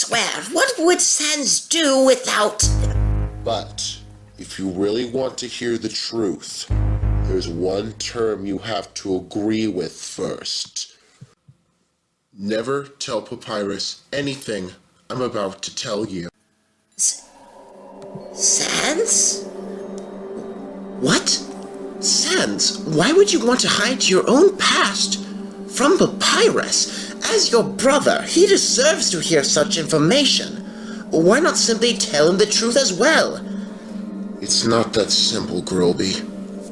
swear, what would Sans do without... But, if you really want to hear the truth, there's one term you have to agree with first. Never tell Papyrus anything I'm about to tell you. Sans? What? Sans, why would you want to hide your own past from Papyrus? As your brother, he deserves to hear such information. Why not simply tell him the truth as well? It's not that simple, Grilby.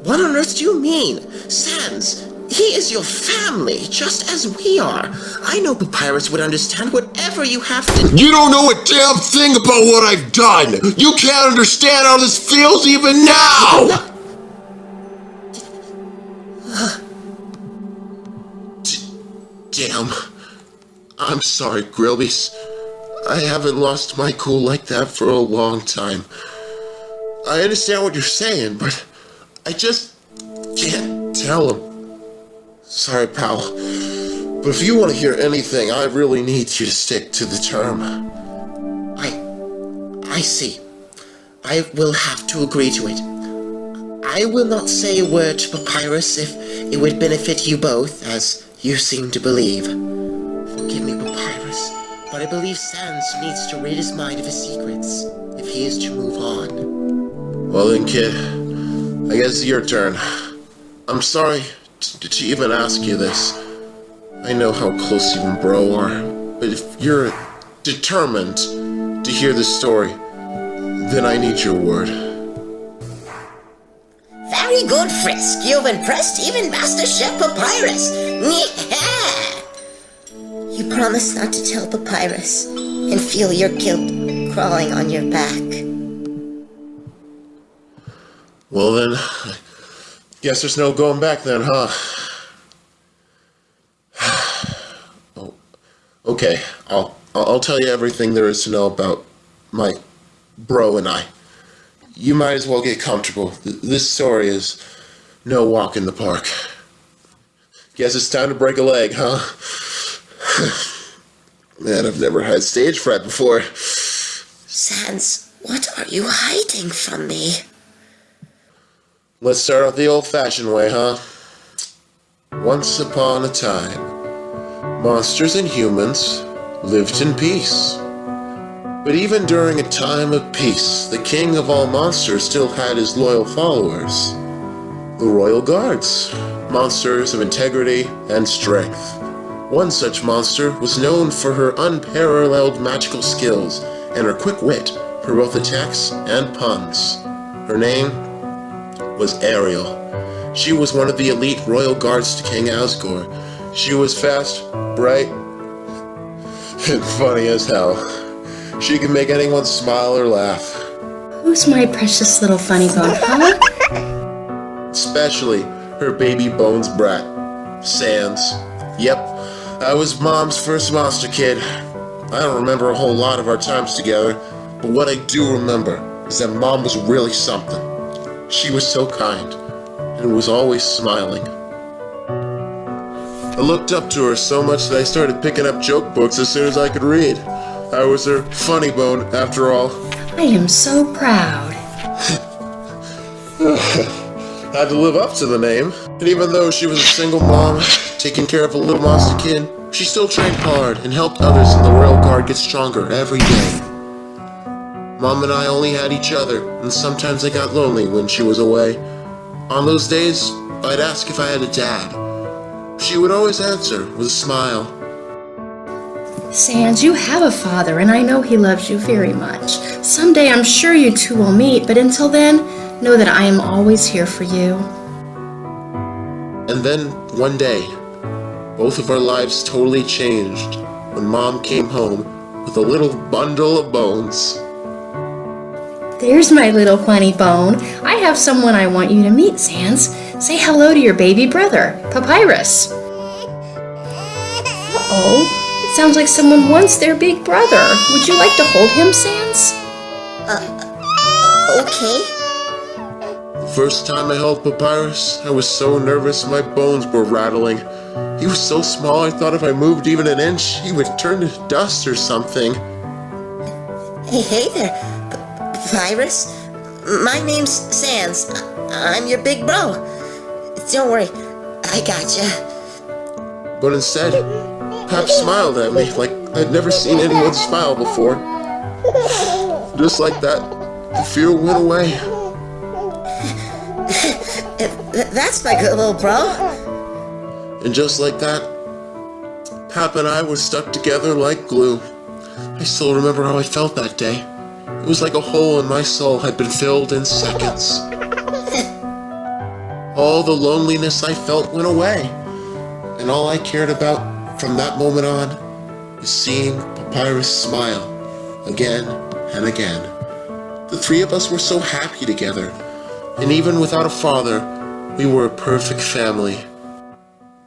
What on earth do you mean? Sans, he is your family, just as we are. I know Papyrus would understand whatever you have to... You don't know a damn thing about what I've done! You can't understand how this feels even now! Damn. I'm sorry, Grilby. I haven't lost my cool like that for a long time. I understand what you're saying, but I just can't tell him. Sorry, pal. But if you want to hear anything, I really need you to stick to the term. I see. I will have to agree to it. I will not say a word to Papyrus if it would benefit you both, as you seem to believe. Forgive me, Papyrus, but I believe Sans needs to rid his mind of his secrets if he is to move on. Well then, kid, I guess it's your turn. I'm sorry to even ask you this. I know how close you and Bro are, but if you're determined to hear this story, then I need your word. Very good, Frisk. You've impressed even Master Chef Papyrus. You promise not to tell Papyrus and feel your guilt crawling on your back. Well then, guess there's no going back then, huh? Oh, okay, I'll tell you everything there is to know about my bro and I. You might as well get comfortable. This story is no walk in the park. Guess it's time to break a leg, huh? Man, I've never had stage fright before. Sans, what are you hiding from me? Let's start off the old-fashioned way, huh? Once upon a time, monsters and humans lived in peace. But even during a time of peace, the king of all monsters still had his loyal followers. The Royal Guards, monsters of integrity and strength. One such monster was known for her unparalleled magical skills and her quick wit for both attacks and puns. Her name was Ariel. She was one of the elite Royal Guards to King Asgore. She was fast, bright, and funny as hell. She could make anyone smile or laugh. Who's my precious little funny bone, huh? Especially her baby Bones brat, Sans. Yep, I was Mom's first monster kid. I don't remember a whole lot of our times together, but what I do remember is that Mom was really something. She was so kind, and was always smiling. I looked up to her so much that I started picking up joke books as soon as I could read. I was her funny bone, after all. I am so proud. Had to live up to the name. And even though she was a single mom, taking care of a little monster kid, she still trained hard and helped others in the Royal Guard get stronger every day. Mom and I only had each other, and sometimes I got lonely when she was away. On those days, I'd ask if I had a dad. She would always answer with a smile. Sans, you have a father, and I know he loves you very much. Someday I'm sure you two will meet, but until then, know that I am always here for you. And then, one day, both of our lives totally changed when Mom came home with a little bundle of bones. There's my little funny bone. I have someone I want you to meet, Sans. Say hello to your baby brother, Papyrus. Uh-oh. It sounds like someone wants their big brother. Would you like to hold him, Sans? Okay. The first time I held Papyrus, I was so nervous my bones were rattling. He was so small I thought if I moved even an inch, he would turn to dust or something. Hey there, Papyrus. My name's Sans. I'm your big bro. Don't worry, I gotcha. But instead, Pap smiled at me like I'd never seen anyone smile before. Just like that, the fear went away. That's my good little bro. And just like that, Pap and I were stuck together like glue. I still remember how I felt that day. It was like a hole in my soul had been filled in seconds. All the loneliness I felt went away. And all I cared about from that moment on was seeing Papyrus smile again and again. The three of us were so happy together. And even without a father, we were a perfect family.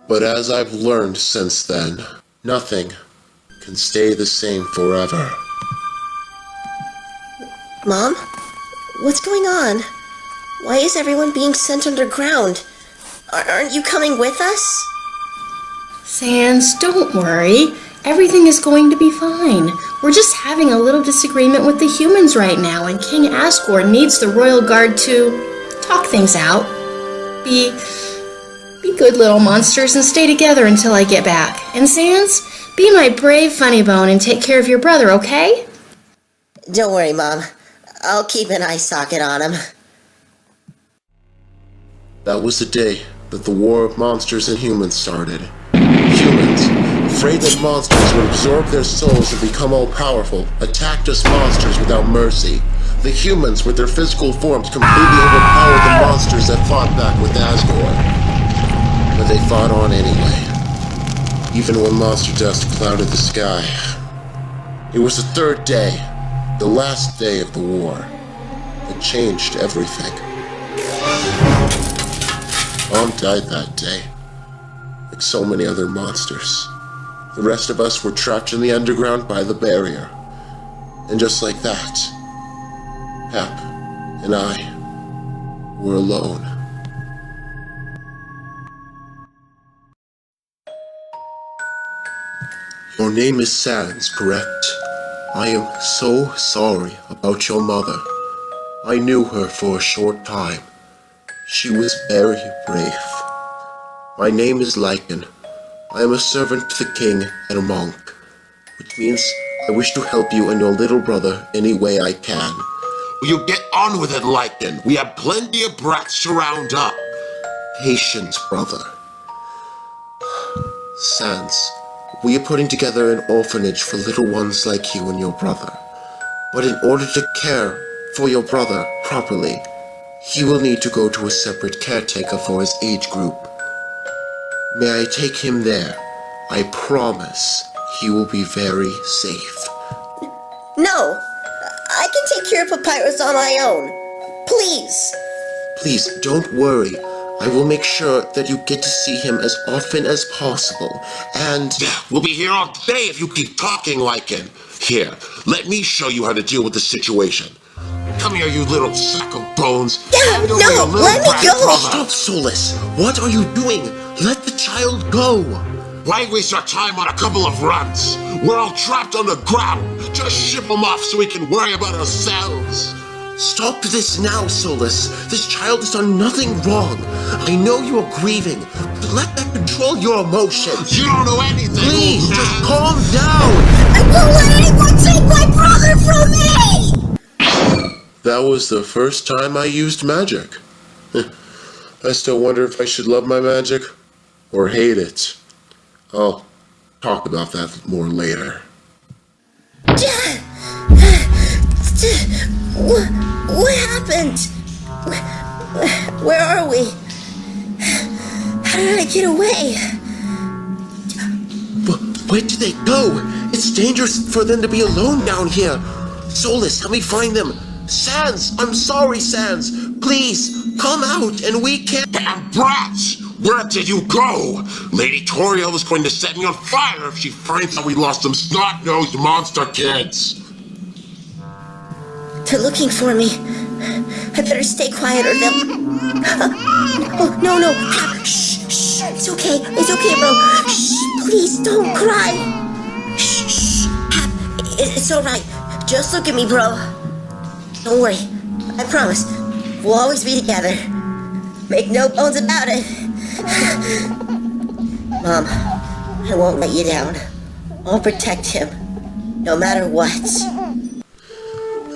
But as I've learned since then, nothing can stay the same forever. Mom? What's going on? Why is everyone being sent underground? Aren't you coming with us? Sans, don't worry. Everything is going to be fine. We're just having a little disagreement with the humans right now, and King Asgore needs the royal guard to talk things out. Be good little monsters and stay together until I get back. And Sans, be my brave funny bone and take care of your brother, okay? Don't worry, Mom. I'll keep an eye socket on him. That was the day that the war of monsters and humans started. Humans, afraid that monsters would absorb their souls and become all-powerful, attacked us monsters without mercy. The humans, with their physical forms, completely overpowered the monsters that fought back with Asgore. But they fought on anyway, even when monster dust clouded the sky. It was the third day, the last day of the war, that changed everything. Mom died that day, like so many other monsters. The rest of us were trapped in the underground by the barrier. And just like that, Pap and I were alone. Your name is Sans, correct? I am so sorry about your mother. I knew her for a short time. She was very brave. My name is Lycan. I am a servant to the king and a monk, which means I wish to help you and your little brother any way I can. Will you get on with it, Lycan? We have plenty of brats to round up. Patience, brother. Sans, we are putting together an orphanage for little ones like you and your brother. But in order to care for your brother properly, he will need to go to a separate caretaker for his age group. May I take him there? I promise he will be very safe. No! I can take care of Papyrus on my own. Please! Please, don't worry. I will make sure that you get to see him as often as possible, and... We'll be here all day if you keep talking, Lycan. Here, let me show you how to deal with the situation. Come here, you little sack of bones. No, let me go! Stop, Solus! What are you doing? Let the child go! Why waste our time on a couple of runs? We're all trapped on the ground. Just ship them off so we can worry about ourselves. Stop this now, Solus. This child has done nothing wrong. I know you are grieving, but let that control your emotions. You don't know anything. Please, just calm down. I won't let anyone take my brother from me! That was the first time I used magic. I still wonder if I should love my magic or hate it. I'll talk about that more later. What happened? Where are we? How did I get away? Where did they go? It's dangerous for them to be alone down here. Solus, help me find them. Sans, I'm sorry, Sans. Please, come out and we can... Damn brats! Where did you go? Lady Toriel is going to set me on fire if she finds out we lost some snot-nosed monster kids. They're looking for me. I better stay quiet or they'll... Oh, no. Shh. It's okay, bro. Shh, please don't cry. Shh. It's alright. Just look at me, bro. Don't worry. I promise. We'll always be together. Make no bones about it. Mom, I won't let you down. I'll protect him, no matter what.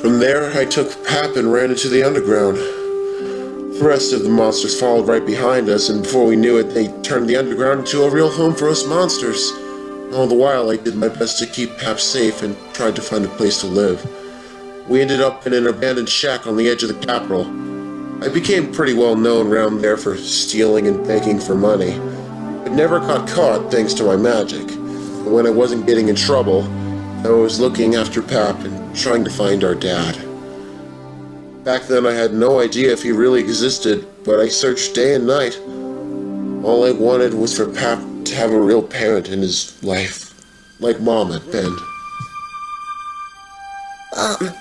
From there, I took Pap and ran into the underground. The rest of the monsters followed right behind us, and before we knew it, they turned the underground into a real home for us monsters. All the while, I did my best to keep Pap safe and tried to find a place to live. We ended up in an abandoned shack on the edge of the capital. I became pretty well known around there for stealing and begging for money. I never got caught thanks to my magic. But when I wasn't getting in trouble, I was looking after Pap and trying to find our dad. Back then I had no idea if he really existed, but I searched day and night. All I wanted was for Pap to have a real parent in his life, like Mom had been. Mom,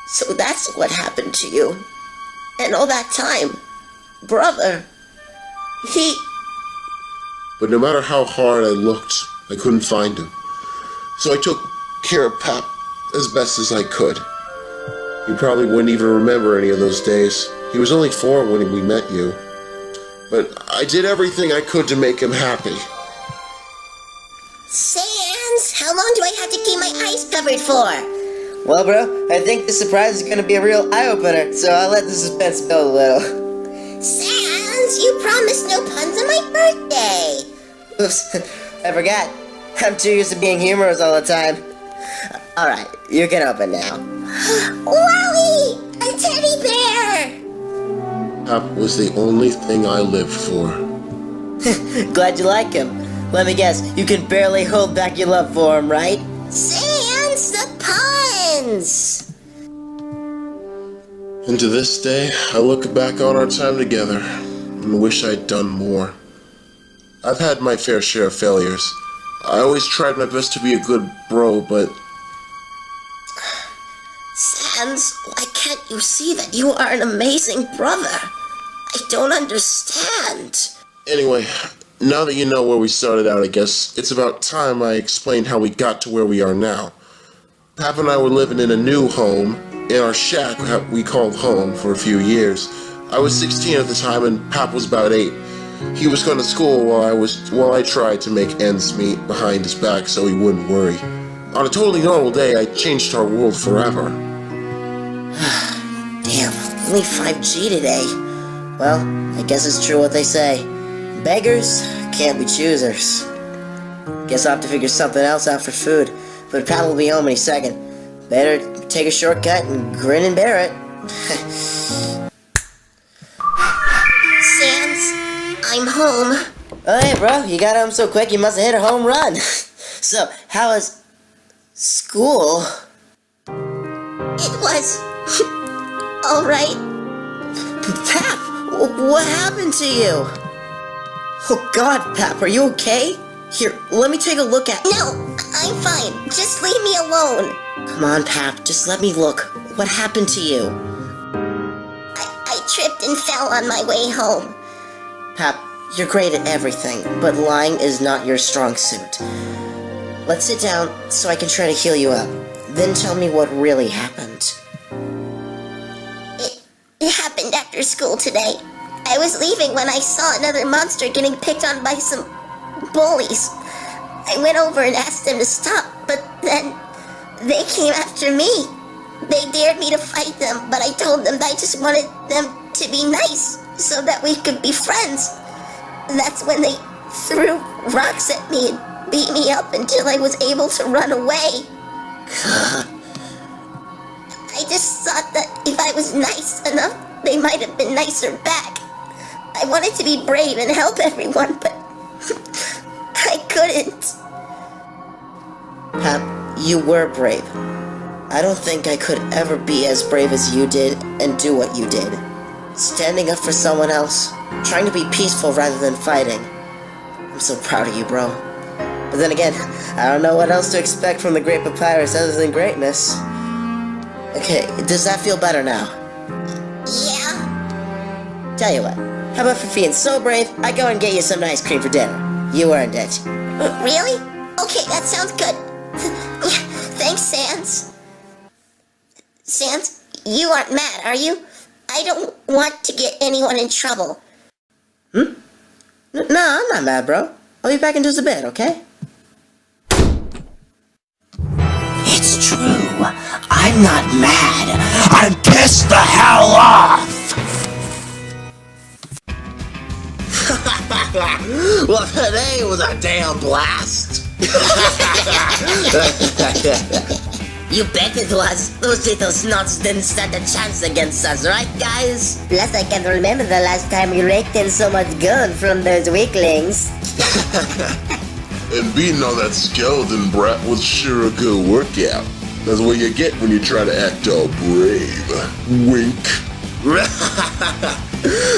so that's what happened to you. And all that time, brother, he... But no matter how hard I looked, I couldn't find him. So I took care of Pap as best as I could. He probably wouldn't even remember any of those days. He was only 4 when we met you. But I did everything I could to make him happy. Sans, how long do I have to keep my eyes covered for? Well, bro, I think the surprise is going to be a real eye-opener, so I'll let the suspense build a little. Sans, you promised no puns on my birthday. Oops, I forgot. I'm too used to being humorous all the time. Alright, you can open now. Wowie! A teddy bear! Pap was the only thing I lived for. Glad you like him. Let me guess, you can barely hold back your love for him, right? Sans, the puns! And to this day, I look back on our time together and wish I'd done more. I've had my fair share of failures. I always tried my best to be a good bro, but... Sans, why can't you see that you are an amazing brother? I don't understand. Anyway, now that you know where we started out, I guess it's about time I explained how we got to where we are now. Pap and I were living in a new home, in our shack we called home, for a few years. I was 16 at the time and Pap was about 8. He was going to school while I tried to make ends meet behind his back so he wouldn't worry. On a totally normal day, I changed our world forever. Damn, only 5G today. Well, I guess it's true what they say. Beggars can't be choosers. Guess I'll have to figure something else out for food, but Pat will be home any second. Better take a shortcut and grin and bear it. Sans, I'm home. Oh, hey, bro, you got home so quick you must have hit a home run. So, how was school? It was... alright. Pap, what happened to you? Oh God, Pap, are you okay? Here, let me take a look at... No, I'm fine. Just leave me alone. Come on, Pap, just let me look. What happened to you? I tripped and fell on my way home. Pap, you're great at everything, but lying is not your strong suit. Let's sit down so I can try to heal you up. Then tell me what really happened. It happened after school today. I was leaving when I saw another monster getting picked on by some bullies. I went over and asked them to stop, but then they came after me. They dared me to fight them, but I told them that I just wanted them to be nice so that we could be friends. And that's when they threw rocks at me and beat me up until I was able to run away. I just thought that if I was nice enough, they might have been nicer back. I wanted to be brave and help everyone, but I couldn't. Pap, you were brave. I don't think I could ever be as brave as you did and do what you did. Standing up for someone else, trying to be peaceful rather than fighting. I'm so proud of you, bro. But then again, I don't know what else to expect from the Great Papyrus other than greatness. Okay, does that feel better now? Yeah. Tell you what, how about for being so brave, I go and get you some ice cream for dinner. You earned it. Really? Okay, that sounds good. Thanks, Sans. Sans, you aren't mad, are you? I don't want to get anyone in trouble. No, I'm not mad, bro. I'll be back in just a bit, okay? It's true. I'm not mad. I'm pissed the hell off! Well, today was a damn blast. You bet it was. Those little snots didn't stand a chance against us, right, guys? Plus, I can't remember the last time we raked in so much gold from those weaklings. And beating all that skeleton brat was sure a good workout. That's what you get when you try to act all brave. Wink.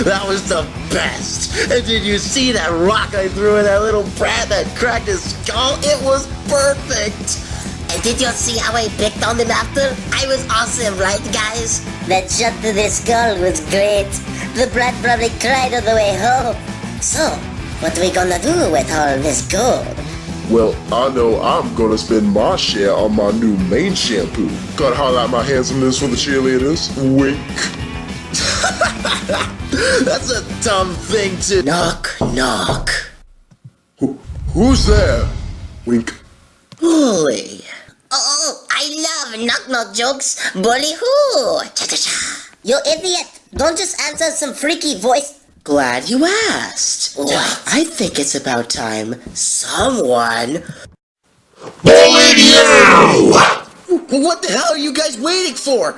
That was the best. And did you see that rock I threw at that little brat that cracked his skull? It was perfect. And did you see how I picked on him after? I was awesome, right, guys? That shot to the skull was great. The brat probably cried on the way home. So, what are we gonna do with all this gold? Well, I know I'm gonna spend my share on my new main shampoo. Gotta highlight my handsomeness for the cheerleaders. Wink. That's a dumb thing to... Knock, knock. Who's there? Wink. Bully. Oh, I love knock-knock jokes. Bully who? Cha-cha-cha. You idiot. Don't just answer some freaky voice. Glad you asked. What? I think it's about time someone... Bullied you! What the hell are you guys waiting for?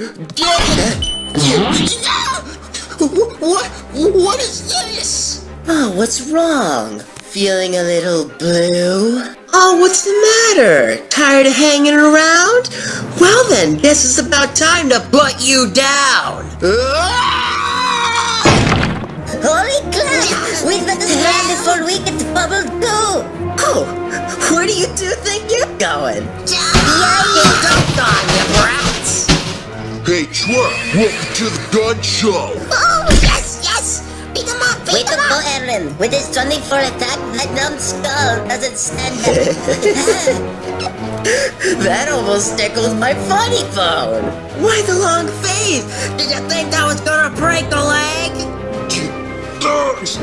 What is this? Oh, what's wrong? Feeling a little blue? Oh, what's the matter? Tired of hanging around? Well then, guess it's about time to put you down. Holy crap! We've got this land before we get to bubble too! Oh, where do you two think you're going? Yeah, you dunked on, you brats! Hey, twerp, welcome to the gun show! Oh, yes, yes! Beat him up, beat him up! Aaron. With his 24 attack, that dumb skull doesn't stand up. That almost tickled my funny bone. Why the long face? Did you think that was gonna break the leg? Thugs!